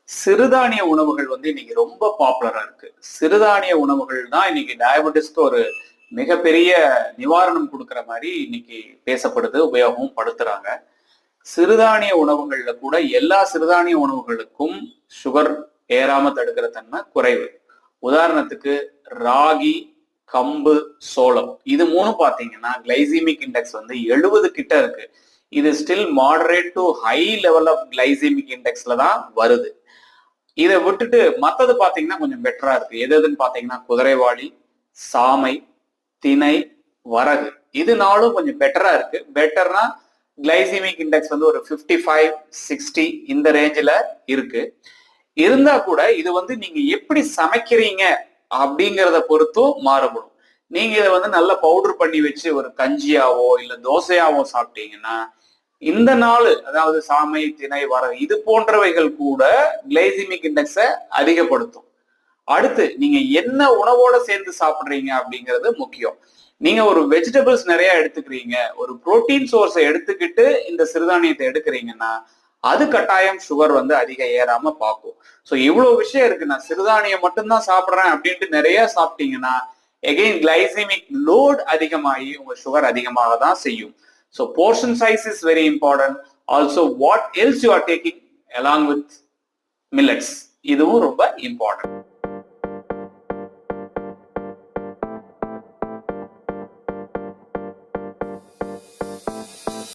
சிறுதானிய உணவுகள் இன்னைக்கு ரொம்ப பாப்புலரா இருக்கு. சிறுதானிய உணவுகள் தான் இன்னைக்கு டயபெட்டிஸ்க்கு ஒரு மிகப்பெரிய நிவாரணம் கொடுக்கிற மாதிரி இன்னைக்கு பேசப்படுது, உபயோகமும் படுத்துறாங்க. சிறுதானிய உணவுகள்ல கூட எல்லா சிறுதானிய உணவுகளுக்கும் சுகர் ஏறாம தடுக்கிற தன்மை குறைவு. உதாரணத்துக்கு ராகி, கம்பு, சோளம் இது மூணு பாத்தீங்கன்னா கிளைசிமிக் இண்டெக்ஸ் 70 கிட்ட இருக்கு. இது still moderate to high level of glycemic இண்டெக்ஸ்ல தான் வருது. இதை விட்டுட்டு மத்தது பாத்தீங்கன்னா கொஞ்சம் பெட்டரா இருக்கு. எதுன்னு பாத்தீங்கன்னா குதிரைவாளி, சாமை, திணை, வரகு இது நாளும் கொஞ்சம் பெட்டரா இருக்கு. பெட்டர்னா கிளைசிமிக் இண்டெக்ஸ் ஒரு 55, 60 இந்த ரேஞ்சில இருக்கு. இருந்தா கூட இது நீங்க எப்படி சமைக்கிறீங்க அப்படிங்கிறத பொறுத்தும் மாறுபடும். நீங்க இதை நல்ல பவுடர் பண்ணி வச்சு ஒரு கஞ்சியாவோ இல்ல தோசையாவோ சாப்பிட்டீங்கன்னா இந்த நாள், அதாவது சாமை, திணை, வரகு இது போன்றவைகள் கூட கிளைசிமிக் இண்டெக்ஸை அதிகப்படுத்தும். அடுத்து நீங்க என்ன உணவோட சேர்ந்து சாப்பிடுறீங்க அப்படிங்கிறது முக்கியம். நீங்க ஒரு வெஜிடபிள்ஸ் நிறைய எடுத்துக்கிறீங்க, ஒரு புரோட்டீன் சோர்ஸை எடுத்துக்கிட்டு இந்த சிறுதானியத்தை எடுக்கிறீங்கன்னா அது கட்டாயம் சுகர் அதிக ஏறாம பார்க்கும். ஸோ இவ்வளவு விஷயம் இருக்கு. நான் சிறுதானியம் மட்டும்தான் சாப்பிட்றேன் அப்படின்ட்டு நிறைய சாப்பிட்டீங்கன்னா எகெயின் கிளைசிமிக் லோட் அதிகமாகி உங்க சுகர் அதிகமாக தான் செய்யும். So portion size is very important. Also what else you are taking along with millets. இதுவும் ரொம்ப important.